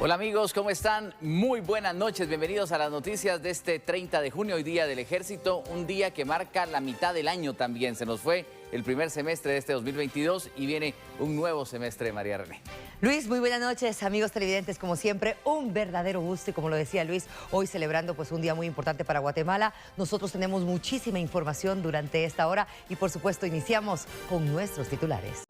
Hola amigos, ¿cómo están? Muy buenas noches, bienvenidos a las noticias de este 30 de junio, hoy Día del Ejército, un día que marca la mitad del año también. Se nos fue el primer semestre de este 2022 y viene un nuevo semestre, María René. Luis, muy buenas noches, amigos televidentes, como siempre, un verdadero gusto y como lo decía Luis, hoy celebrando pues un día muy importante para Guatemala. Nosotros tenemos muchísima información durante esta hora y por supuesto iniciamos con nuestros titulares.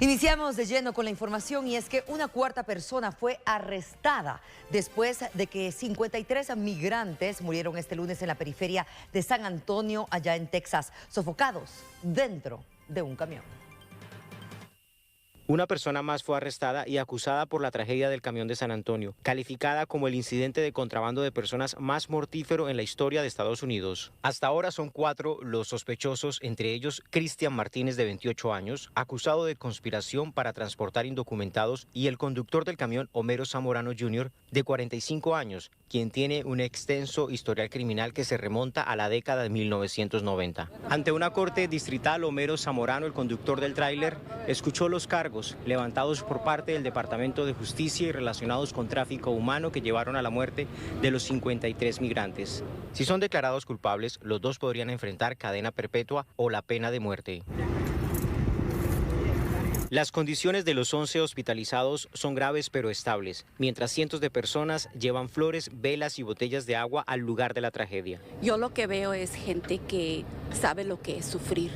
Iniciamos de lleno con la información y es que una cuarta persona fue arrestada después de que 53 migrantes murieron este lunes en la periferia de San Antonio, allá en Texas, sofocados dentro de un camión. Una persona más fue arrestada y acusada por la tragedia del camión de San Antonio, calificada como el incidente de contrabando de personas más mortífero en la historia de Estados Unidos. Hasta ahora son 4 los sospechosos, entre ellos Cristian Martínez, de 28 años, acusado de conspiración para transportar indocumentados, y el conductor del camión, Homero Zamorano Jr., de 45 años, quien tiene un extenso historial criminal que se remonta a la década de 1990. Ante una corte distrital, Homero Zamorano, el conductor del tráiler, escuchó los cargos levantados por parte del Departamento de Justicia y relacionados con tráfico humano que llevaron a la muerte de los 53 migrantes. Si son declarados culpables, los dos podrían enfrentar cadena perpetua o la pena de muerte. Las condiciones de los 11 hospitalizados son graves pero estables, mientras cientos de personas llevan flores, velas y botellas de agua al lugar de la tragedia. Yo lo que veo es gente que sabe lo que es sufrir,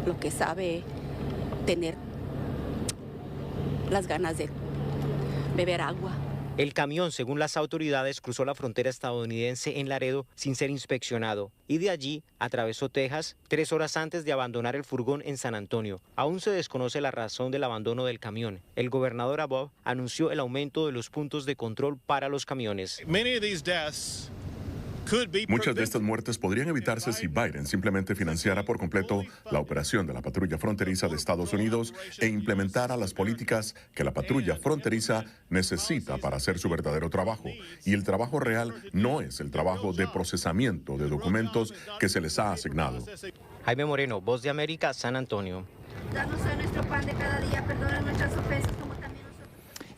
lo que sabe tener las ganas de beber agua. El camión, según las autoridades, cruzó la frontera estadounidense en Laredo sin ser inspeccionado y de allí atravesó Texas 3 horas antes de abandonar el furgón en San Antonio. Aún se desconoce la razón del abandono del camión. El gobernador Abbott anunció el aumento de los puntos de control para los camiones. Muchas de estas muertes podrían evitarse si Biden simplemente financiara por completo la operación de la patrulla fronteriza de Estados Unidos e implementara las políticas que la patrulla fronteriza necesita para hacer su verdadero trabajo. Y el trabajo real no es el trabajo de procesamiento de documentos que se les ha asignado. Jaime Moreno, Voz de América, San Antonio. Danos hoy nuestro pan de cada día, perdona nuestras ofensas como también nosotros.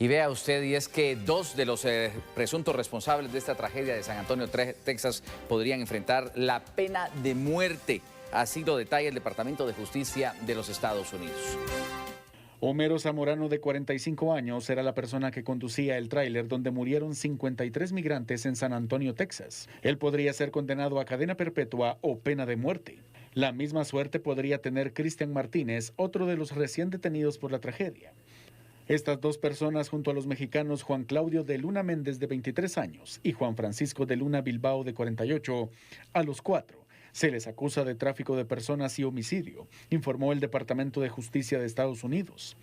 Y vea usted, y es que 2 de los presuntos responsables de esta tragedia de San Antonio, Texas, podrían enfrentar la pena de muerte. Así lo detalla el Departamento de Justicia de los Estados Unidos. Homero Zamorano, de 45 años, era la persona que conducía el tráiler donde murieron 53 migrantes en San Antonio, Texas. Él podría ser condenado a cadena perpetua o pena de muerte. La misma suerte podría tener Cristian Martínez, otro de los recién detenidos por la tragedia. Estas 2 personas, junto a los mexicanos Juan Claudio de Luna Méndez, de 23 años, y Juan Francisco de Luna Bilbao, de 48, a los 4 se les acusa de tráfico de personas y homicidio, informó el Departamento de Justicia de Estados Unidos.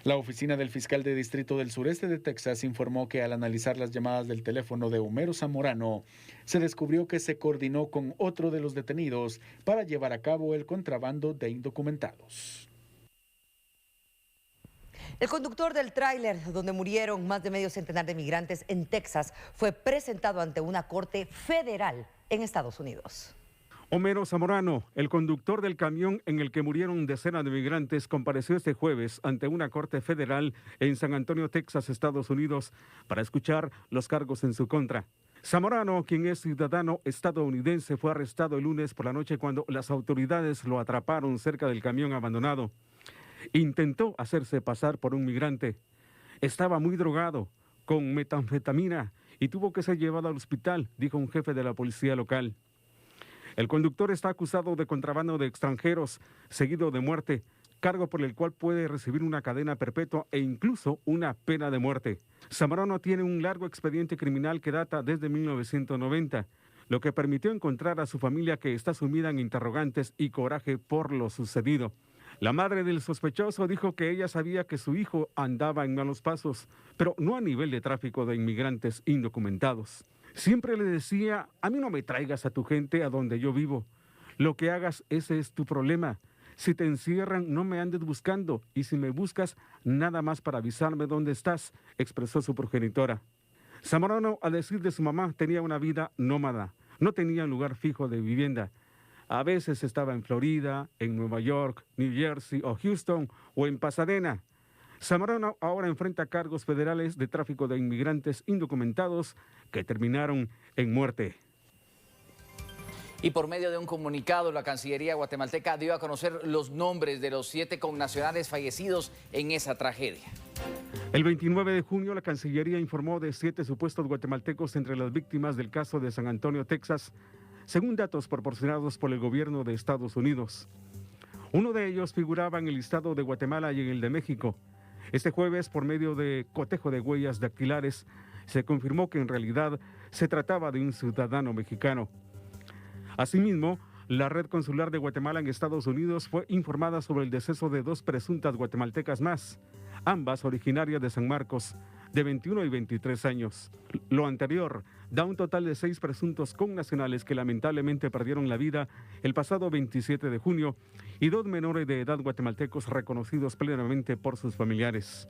La oficina del fiscal de Distrito del Sureste de Texas informó que al analizar las llamadas del teléfono de Homero Zamorano, se descubrió que se coordinó con otro de los detenidos para llevar a cabo el contrabando de indocumentados. El conductor del tráiler donde murieron más de medio centenar de migrantes en Texas fue presentado ante una corte federal en Estados Unidos. Homero Zamorano, el conductor del camión en el que murieron decenas de migrantes, compareció este jueves ante una corte federal en San Antonio, Texas, Estados Unidos, para escuchar los cargos en su contra. Zamorano, quien es ciudadano estadounidense, fue arrestado el lunes por la noche cuando las autoridades lo atraparon cerca del camión abandonado. Intentó hacerse pasar por un migrante. Estaba muy drogado, con metanfetamina, y tuvo que ser llevado al hospital, dijo un jefe de la policía local. El conductor está acusado de contrabando de extranjeros, seguido de muerte, cargo por el cual puede recibir una cadena perpetua e incluso una pena de muerte. Zamorano tiene un largo expediente criminal que data desde 1990, lo que permitió encontrar a su familia, que está sumida en interrogantes y coraje por lo sucedido. La madre del sospechoso dijo que ella sabía que su hijo andaba en malos pasos, pero no a nivel de tráfico de inmigrantes indocumentados. Siempre le decía: a mí no me traigas a tu gente a donde yo vivo. Lo que hagas, ese es tu problema. Si te encierran, no me andes buscando, y si me buscas, nada más para avisarme dónde estás, expresó su progenitora. Zamorano, a decir de su mamá, tenía una vida nómada. No tenía un lugar fijo de vivienda. A veces estaba en Florida, en Nueva York, New Jersey o Houston o en Pasadena. Zamorano ahora enfrenta cargos federales de tráfico de inmigrantes indocumentados que terminaron en muerte. Y por medio de un comunicado, la Cancillería guatemalteca dio a conocer los nombres de los 7 connacionales fallecidos en esa tragedia. El 29 de junio, la Cancillería informó de 7 supuestos guatemaltecos entre las víctimas del caso de San Antonio, Texas, según datos proporcionados por el gobierno de Estados Unidos. Uno de ellos figuraba en el listado de Guatemala y en el de México. Este jueves, por medio de cotejo de huellas dactilares, se confirmó que en realidad se trataba de un ciudadano mexicano. Asimismo, la Red Consular de Guatemala en Estados Unidos fue informada sobre el deceso de 2 presuntas guatemaltecas más, ambas originarias de San Marcos, de 21 y 23 años. Lo anterior da un total de 6 presuntos connacionales que lamentablemente perdieron la vida el pasado 27 de junio y 2 menores de edad guatemaltecos reconocidos plenamente por sus familiares.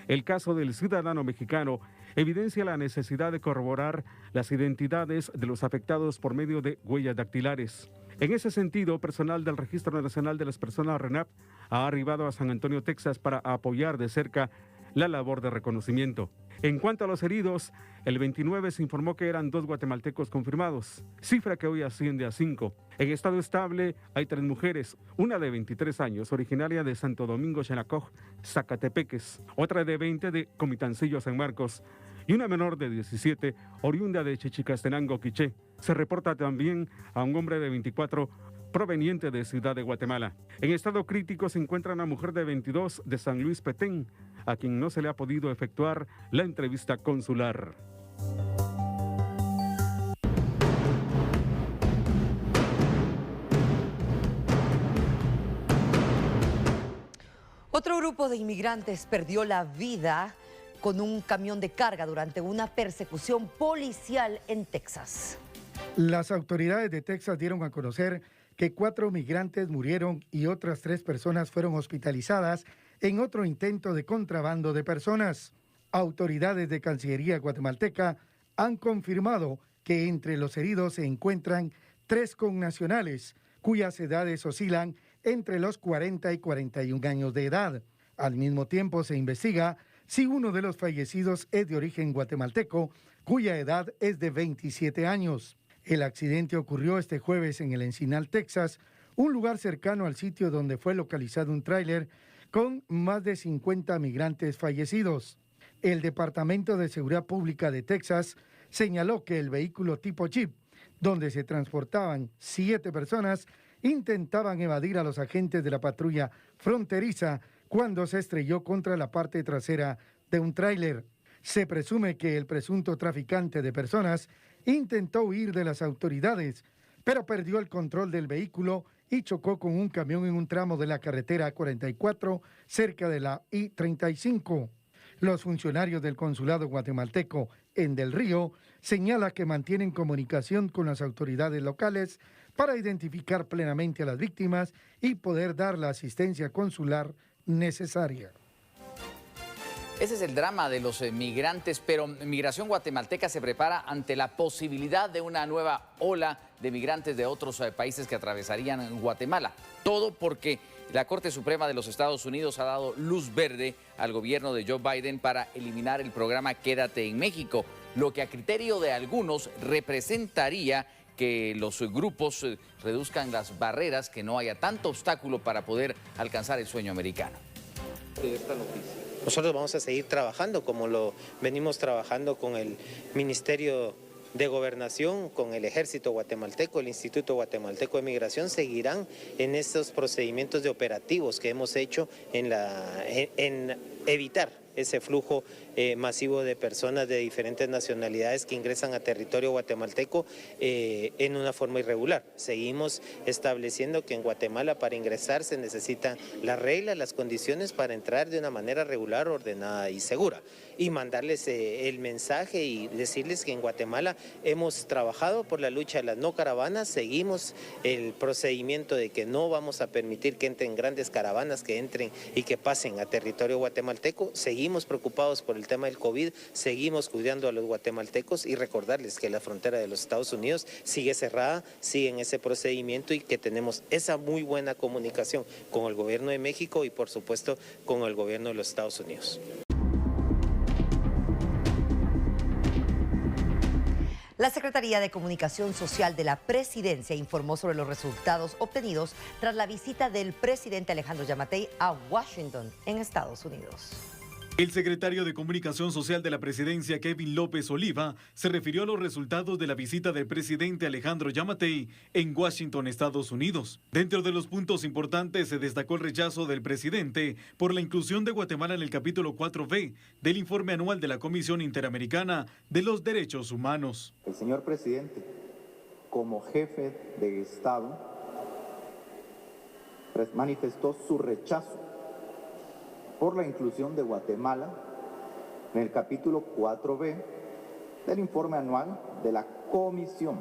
El caso del ciudadano mexicano evidencia la necesidad de corroborar las identidades de los afectados por medio de huellas dactilares. En ese sentido, personal del Registro Nacional de las Personas RENAP ha arribado a San Antonio, Texas, para apoyar de cerca la labor de reconocimiento. En cuanto a los heridos, el 29 se informó que eran 2 guatemaltecos confirmados, cifra que hoy asciende a 5. En estado estable hay 3 mujeres, una de 23 años, originaria de Santo Domingo, Xenacoj, Zacatepeques, otra de 20 de Comitancillo, San Marcos, y una menor de 17, oriunda de Chichicastenango, Quiché. Se reporta también a un hombre de 24, proveniente de Ciudad de Guatemala. En estado crítico se encuentra una mujer de 22 de San Luis Petén, a quien no se le ha podido efectuar la entrevista consular. Otro grupo de inmigrantes perdió la vida con un camión de carga durante una persecución policial en Texas. Las autoridades de Texas dieron a conocer que 4 migrantes murieron y otras 3 personas fueron hospitalizadas en otro intento de contrabando de personas. Autoridades de Cancillería guatemalteca han confirmado que entre los heridos se encuentran 3 connacionales, cuyas edades oscilan entre los 40 y 41 años de edad. Al mismo tiempo se investiga si uno de los fallecidos es de origen guatemalteco, cuya edad es de 27 años. El accidente ocurrió este jueves en el Encinal, Texas, un lugar cercano al sitio donde fue localizado un tráiler con más de 50 migrantes fallecidos. El Departamento de Seguridad Pública de Texas señaló que el vehículo tipo Jeep, donde se transportaban 7 personas, intentaban evadir a los agentes de la patrulla fronteriza cuando se estrelló contra la parte trasera de un tráiler. Se presume que el presunto traficante de personas intentó huir de las autoridades, pero perdió el control del vehículo y chocó con un camión en un tramo de la carretera 44 cerca de la I-35. Los funcionarios del consulado guatemalteco en Del Río señalan que mantienen comunicación con las autoridades locales para identificar plenamente a las víctimas y poder dar la asistencia consular necesaria. Ese es el drama de los migrantes, pero Migración Guatemalteca se prepara ante la posibilidad de una nueva ola de migrantes de otros países que atravesarían Guatemala. Todo porque la Corte Suprema de los Estados Unidos ha dado luz verde al gobierno de Joe Biden para eliminar el programa Quédate en México, lo que a criterio de algunos representaría que los grupos reduzcan las barreras, que no haya tanto obstáculo para poder alcanzar el sueño americano. De esta noticia. Nosotros vamos a seguir trabajando como lo venimos trabajando con el Ministerio de Gobernación, con el Ejército Guatemalteco, el Instituto Guatemalteco de Migración, seguirán en estos procedimientos de operativos que hemos hecho en evitar ese flujo masivo de personas de diferentes nacionalidades que ingresan a territorio guatemalteco en una forma irregular. Seguimos estableciendo que en Guatemala para ingresar se necesitan las reglas, las condiciones para entrar de una manera regular, ordenada y segura. Y mandarles el mensaje y decirles que en Guatemala hemos trabajado por la lucha de las no caravanas, seguimos el procedimiento de que no vamos a permitir que entren grandes caravanas, que entren y que pasen a territorio guatemalteco, seguimos seguimos preocupados por el tema del COVID, seguimos cuidando a los guatemaltecos y recordarles que la frontera de los Estados Unidos sigue cerrada, sigue en ese procedimiento y que tenemos esa muy buena comunicación con el gobierno de México y por supuesto con el gobierno de los Estados Unidos. La Secretaría de Comunicación Social de la Presidencia informó sobre los resultados obtenidos tras la visita del presidente Alejandro Yamatei a Washington, en Estados Unidos. El secretario de Comunicación Social de la Presidencia, Kevin López Oliva, se refirió a los resultados de la visita del presidente Alejandro Yamatei en Washington, Estados Unidos. Dentro de los puntos importantes se destacó el rechazo del presidente por la inclusión de Guatemala en el capítulo 4B del informe anual de la Comisión Interamericana de los Derechos Humanos. El señor presidente, como jefe de Estado, manifestó su rechazo por la inclusión de Guatemala en el capítulo 4B del informe anual de la Comisión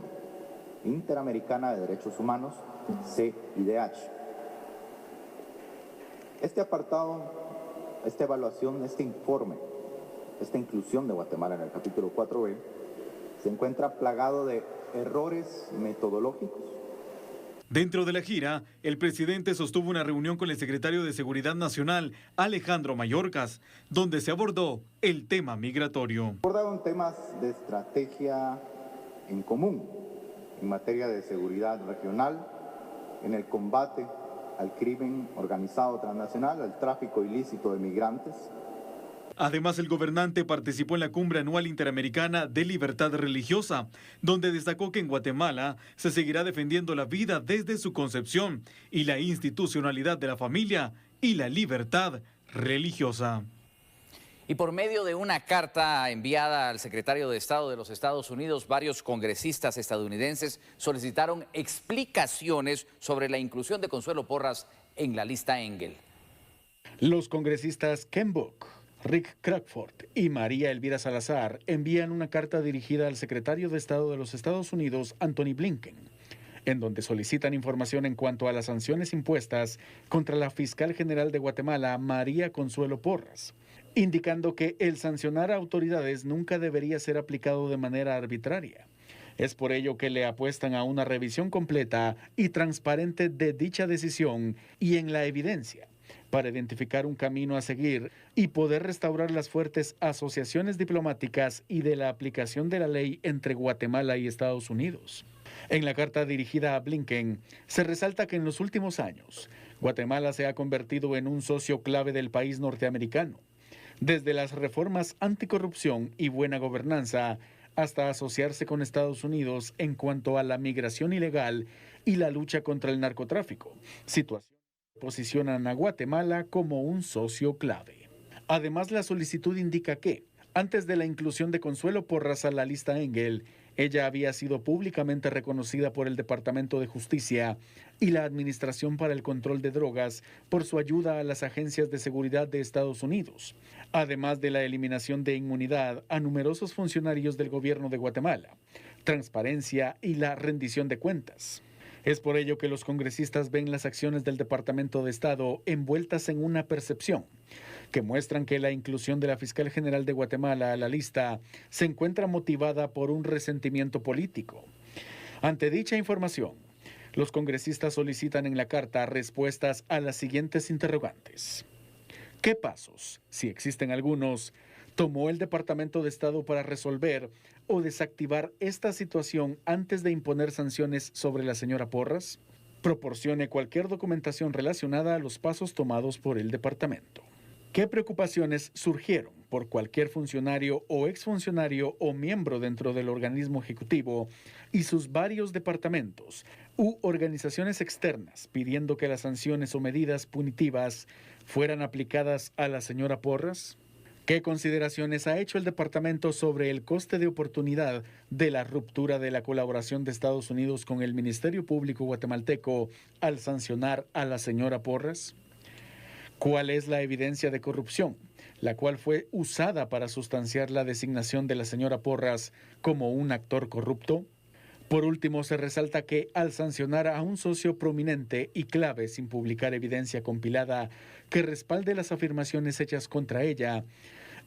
Interamericana de Derechos Humanos, CIDH. Este apartado, esta evaluación, este informe, esta inclusión de Guatemala en el capítulo 4B, se encuentra plagado de errores metodológicos. Dentro de la gira, el presidente sostuvo una reunión con el secretario de Seguridad Nacional, Alejandro Mayorkas, donde se abordó el tema migratorio. Abordaron temas de estrategia en común en materia de seguridad regional, en el combate al crimen organizado transnacional, al tráfico ilícito de migrantes. Además, el gobernante participó en la Cumbre Anual Interamericana de Libertad Religiosa, donde destacó que en Guatemala se seguirá defendiendo la vida desde su concepción y la institucionalidad de la familia y la libertad religiosa. Y por medio de una carta enviada al secretario de Estado de los Estados Unidos, varios congresistas estadounidenses solicitaron explicaciones sobre la inclusión de Consuelo Porras en la lista Engel. Los congresistas Ken Buck, Rick Crockford y María Elvira Salazar envían una carta dirigida al secretario de Estado de los Estados Unidos, Anthony Blinken, en donde solicitan información en cuanto a las sanciones impuestas contra la fiscal general de Guatemala, María Consuelo Porras, indicando que el sancionar a autoridades nunca debería ser aplicado de manera arbitraria. Es por ello que le apuestan a una revisión completa y transparente de dicha decisión y en la evidencia, para identificar un camino a seguir y poder restaurar las fuertes asociaciones diplomáticas y de la aplicación de la ley entre Guatemala y Estados Unidos. En la carta dirigida a Blinken, se resalta que en los últimos años, Guatemala se ha convertido en un socio clave del país norteamericano, desde las reformas anticorrupción y buena gobernanza hasta asociarse con Estados Unidos en cuanto a la migración ilegal y la lucha contra el narcotráfico, situación posicionan a Guatemala como un socio clave. Además, la solicitud indica que, antes de la inclusión de Consuelo Porras a la lista Engel, ella había sido públicamente reconocida por el Departamento de Justicia y la Administración para el Control de Drogas por su ayuda a las agencias de seguridad de Estados Unidos, además de la eliminación de inmunidad a numerosos funcionarios del gobierno de Guatemala, transparencia y la rendición de cuentas. Es por ello que los congresistas ven las acciones del Departamento de Estado envueltas en una percepción que muestran que la inclusión de la fiscal general de Guatemala a la lista se encuentra motivada por un resentimiento político. Ante dicha información, los congresistas solicitan en la carta respuestas a las siguientes interrogantes. ¿Qué pasos, si existen algunos, tomó el Departamento de Estado para resolver o desactivar esta situación antes de imponer sanciones sobre la señora Porras? Proporcione cualquier documentación relacionada a los pasos tomados por el departamento. ¿Qué preocupaciones surgieron por cualquier funcionario o exfuncionario o miembro dentro del organismo ejecutivo y sus varios departamentos u organizaciones externas pidiendo que las sanciones o medidas punitivas fueran aplicadas a la señora Porras? ¿Qué consideraciones ha hecho el departamento sobre el coste de oportunidad de la ruptura de la colaboración de Estados Unidos con el Ministerio Público guatemalteco al sancionar a la señora Porras? ¿Cuál es la evidencia de corrupción, la cual fue usada para sustanciar la designación de la señora Porras como un actor corrupto? Por último, se resalta que al sancionar a un socio prominente y clave sin publicar evidencia compilada que respalde las afirmaciones hechas contra ella,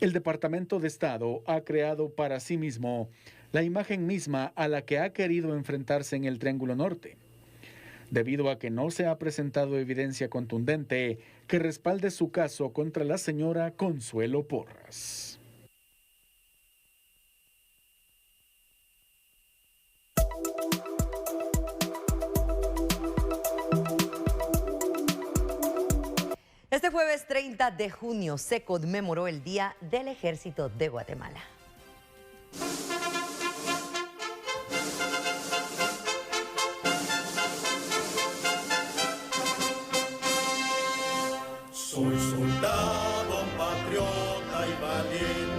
el Departamento de Estado ha creado para sí mismo la imagen misma a la que ha querido enfrentarse en el Triángulo Norte, debido a que no se ha presentado evidencia contundente que respalde su caso contra la señora Consuelo Porras. Este jueves 30 de junio se conmemoró el Día del Ejército de Guatemala. Soy soldado, patriota y valiente.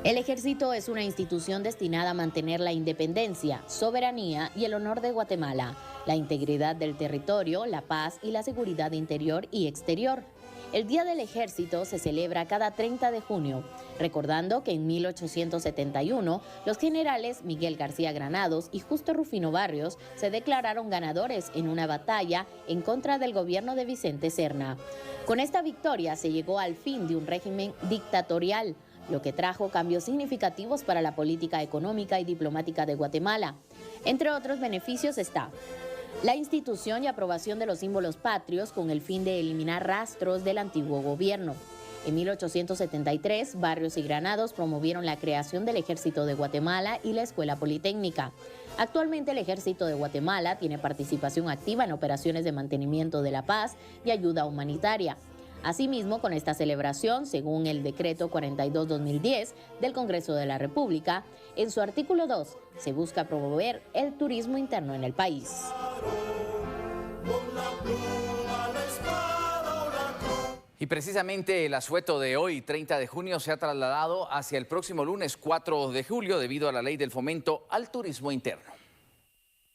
El ejército es una institución destinada a mantener la independencia, soberanía y el honor de Guatemala, la integridad del territorio, la paz y la seguridad interior y exterior. El Día del Ejército se celebra cada 30 de junio, recordando que en 1871 los generales Miguel García Granados y Justo Rufino Barrios se declararon ganadores en una batalla en contra del gobierno de Vicente Serna. Con esta victoria se llegó al fin de un régimen dictatorial, lo que trajo cambios significativos para la política económica y diplomática de Guatemala. Entre otros beneficios está la institución y aprobación de los símbolos patrios con el fin de eliminar rastros del antiguo gobierno. En 1873, Barrios y Granados promovieron la creación del Ejército de Guatemala y la Escuela Politécnica. Actualmente el Ejército de Guatemala tiene participación activa en operaciones de mantenimiento de la paz y ayuda humanitaria. Asimismo, con esta celebración, según el Decreto 42-2010 del Congreso de la República, en su artículo 2 se busca promover el turismo interno en el país. Y precisamente el asueto de hoy, 30 de junio, se ha trasladado hacia el próximo lunes 4 de julio debido a la ley del fomento al turismo interno.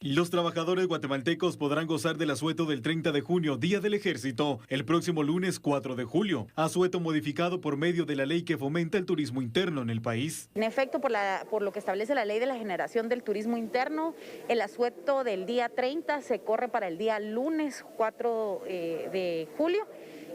Los trabajadores guatemaltecos podrán gozar del asueto del 30 de junio, Día del Ejército, el próximo lunes 4 de julio. Asueto modificado por medio de la ley que fomenta el turismo interno en el país. En efecto, por lo que establece la ley de la generación del turismo interno, el asueto del día 30 se corre para el día lunes 4 de julio.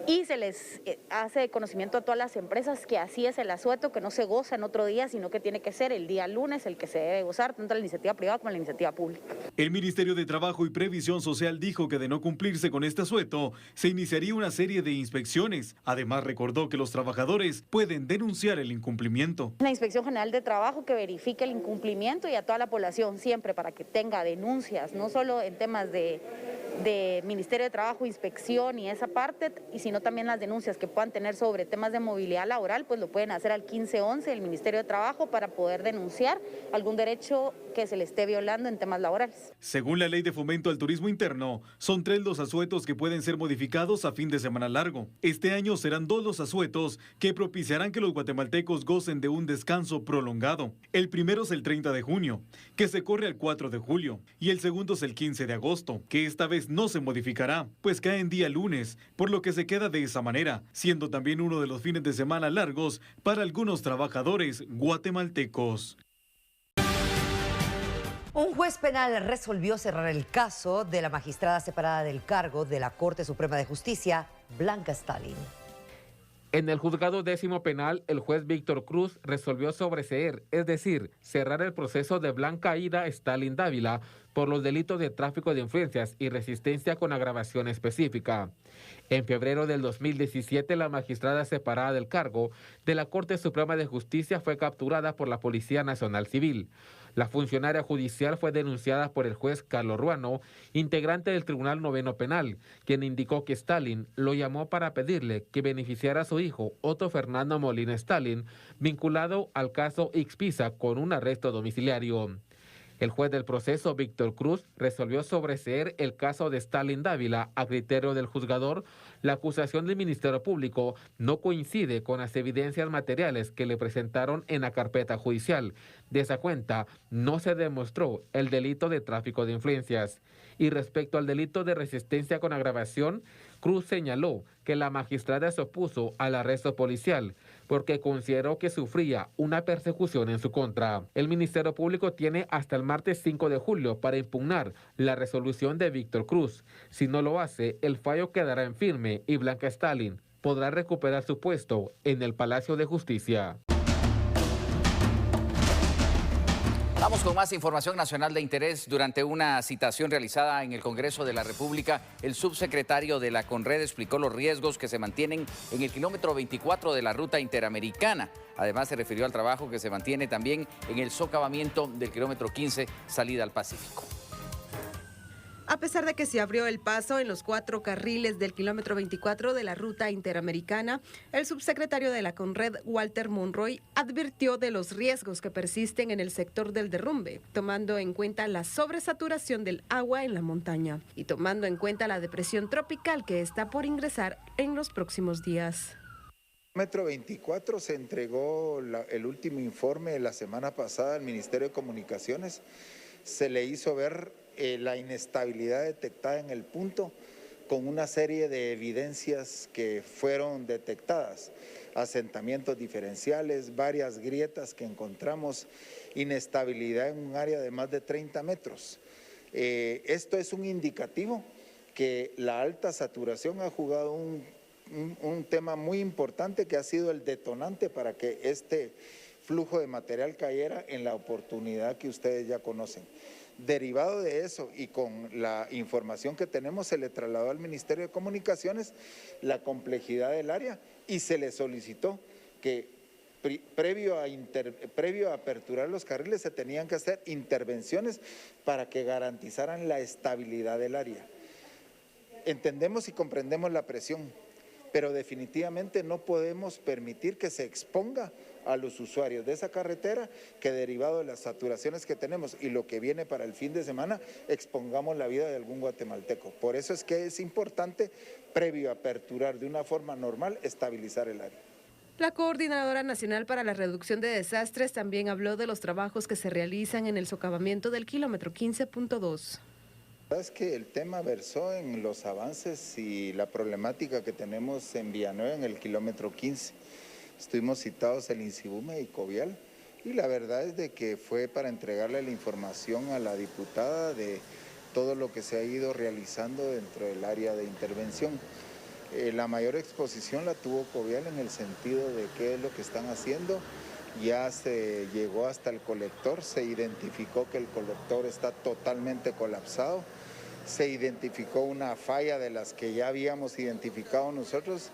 Y se les hace conocimiento a todas las empresas que así es el asueto, que no se goza en otro día, sino que tiene que ser el día lunes el que se debe gozar, tanto la iniciativa privada como la iniciativa pública. El Ministerio de Trabajo y Previsión Social dijo que de no cumplirse con este asueto, se iniciaría una serie de inspecciones. Además, recordó que los trabajadores pueden denunciar el incumplimiento. La Inspección General de Trabajo que verifique el incumplimiento y a toda la población siempre para que tenga denuncias, no solo en temas de Ministerio de Trabajo, inspección y esa parte, y sino también las denuncias que puedan tener sobre temas de movilidad laboral, pues lo pueden hacer al 1511 del Ministerio de Trabajo para poder denunciar algún derecho que se le esté violando en temas laborales. Según la ley de fomento al turismo interno, son 3 los asuetos que pueden ser modificados a fin de semana largo. Este año serán 2 los asuetos que propiciarán que los guatemaltecos gocen de un descanso prolongado. El primero es el 30 de junio, que se corre al 4 de julio, y el segundo es el 15 de agosto, que esta vez no se modificará, pues cae en día lunes, por lo que se queda de esa manera, siendo también uno de los fines de semana largos para algunos trabajadores guatemaltecos. Un juez penal resolvió cerrar el caso de la magistrada separada del cargo de la Corte Suprema de Justicia, Blanca Stalin. En el juzgado 10º penal, el juez Víctor Cruz resolvió sobreseer, es decir, cerrar el proceso de Blanca Aida Stalin Dávila por los delitos de tráfico de influencias y resistencia con agravación específica. En febrero del 2017, la magistrada separada del cargo de la Corte Suprema de Justicia fue capturada por la Policía Nacional Civil. La funcionaria judicial fue denunciada por el juez Carlos Ruano, integrante del Tribunal 9º Penal, quien indicó que Stalin lo llamó para pedirle que beneficiara a su hijo, Otto Fernando Molina Stalin, vinculado al caso Ixpisa con un arresto domiciliario. El juez del proceso, Víctor Cruz, resolvió sobreseer el caso de Stalin Dávila. A criterio del juzgador, la acusación del Ministerio Público no coincide con las evidencias materiales que le presentaron en la carpeta judicial. De esa cuenta, no se demostró el delito de tráfico de influencias. Y respecto al delito de resistencia con agravación, Cruz señaló que la magistrada se opuso al arresto policial, porque consideró que sufría una persecución en su contra. El Ministerio Público tiene hasta el martes 5 de julio para impugnar la resolución de Víctor Cruz. Si no lo hace, el fallo quedará en firme y Blanca Stalin podrá recuperar su puesto en el Palacio de Justicia. Vamos con más información nacional de interés. Durante una citación realizada en el Congreso de la República, el subsecretario de la CONRED explicó los riesgos que se mantienen en el kilómetro 24 de la ruta interamericana. Además, se refirió al trabajo que se mantiene también en el socavamiento del kilómetro 15, salida al Pacífico. A pesar de que se abrió el paso en los 4 carriles del kilómetro 24 de la ruta interamericana, el subsecretario de la CONRED, Walter Monroy, advirtió de los riesgos que persisten en el sector del derrumbe, tomando en cuenta la sobresaturación del agua en la montaña y tomando en cuenta la depresión tropical que está por ingresar en los próximos días. Kilómetro 24 se entregó el último informe la semana pasada al Ministerio de Comunicaciones. Se le hizo ver la inestabilidad detectada en el punto con una serie de evidencias que fueron detectadas, asentamientos diferenciales, varias grietas que encontramos, inestabilidad en un área de más de 30 metros. Esto es un indicativo que la alta saturación ha jugado un tema muy importante que ha sido el detonante para que este flujo de material cayera en la oportunidad que ustedes ya conocen. Derivado de eso y con la información que tenemos, se le trasladó al Ministerio de Comunicaciones la complejidad del área y se le solicitó que previo a aperturar los carriles se tenían que hacer intervenciones para que garantizaran la estabilidad del área. Entendemos y comprendemos la presión, pero definitivamente no podemos permitir que se exponga a los usuarios de esa carretera, que derivado de las saturaciones que tenemos y lo que viene para el fin de semana, expongamos la vida de algún guatemalteco. Por eso es que es importante, previo a aperturar de una forma normal, estabilizar el área. La Coordinadora Nacional para la Reducción de Desastres también habló de los trabajos que se realizan en el socavamiento del kilómetro 15.2. Es que el tema versó en los avances y la problemática que tenemos en Villanueva en el kilómetro 15. Estuvimos citados el INSIBUME y Covial y la verdad es de que fue para entregarle la información a la diputada de todo lo que se ha ido realizando dentro del área de intervención. La mayor exposición la tuvo Covial en el sentido de qué es lo que están haciendo. Ya se llegó hasta el colector, se identificó que el colector está totalmente colapsado, se identificó una falla de las que ya habíamos identificado nosotros,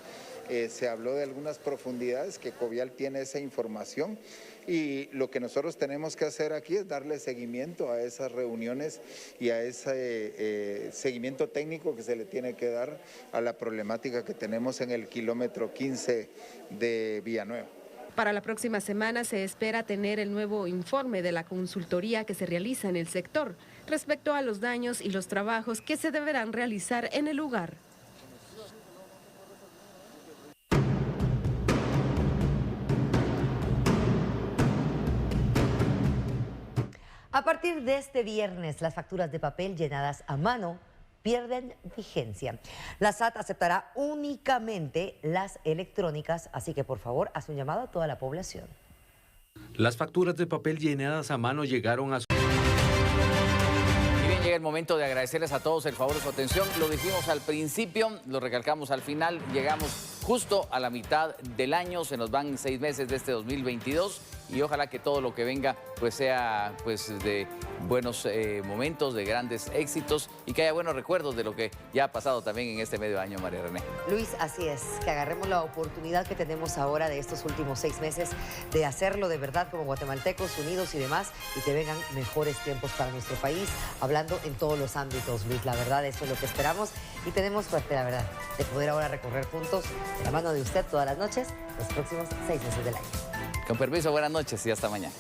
se habló de algunas profundidades que Covial tiene esa información y lo que nosotros tenemos que hacer aquí es darle seguimiento a esas reuniones y a ese seguimiento técnico que se le tiene que dar a la problemática que tenemos en el kilómetro 15 de Villanueva. Para la próxima semana se espera tener el nuevo informe de la consultoría que se realiza en el sector respecto a los daños y los trabajos que se deberán realizar en el lugar. A partir de este viernes, las facturas de papel llenadas a mano pierden vigencia. La SAT aceptará únicamente las electrónicas, así que por favor, haz un llamado a toda la población. Las facturas de papel llenadas a mano llegaron a... Y bien, llega el momento de agradecerles a todos el favor de su atención. Lo dijimos al principio, lo recalcamos al final, llegamos justo a la mitad del año, se nos van 6 meses de este 2022 y ojalá que todo lo que venga pues sea pues de buenos momentos, de grandes éxitos y que haya buenos recuerdos de lo que ya ha pasado también en este medio año, María René. Luis, así es, que agarremos la oportunidad que tenemos ahora de estos últimos 6 meses de hacerlo de verdad como guatemaltecos unidos y demás y que vengan mejores tiempos para nuestro país, hablando en todos los ámbitos, Luis. La verdad, eso es lo que esperamos y tenemos suerte, la verdad, de poder ahora recorrer juntos de la mano de usted todas las noches los próximos 6 meses del año. Con permiso, buenas noches y hasta mañana.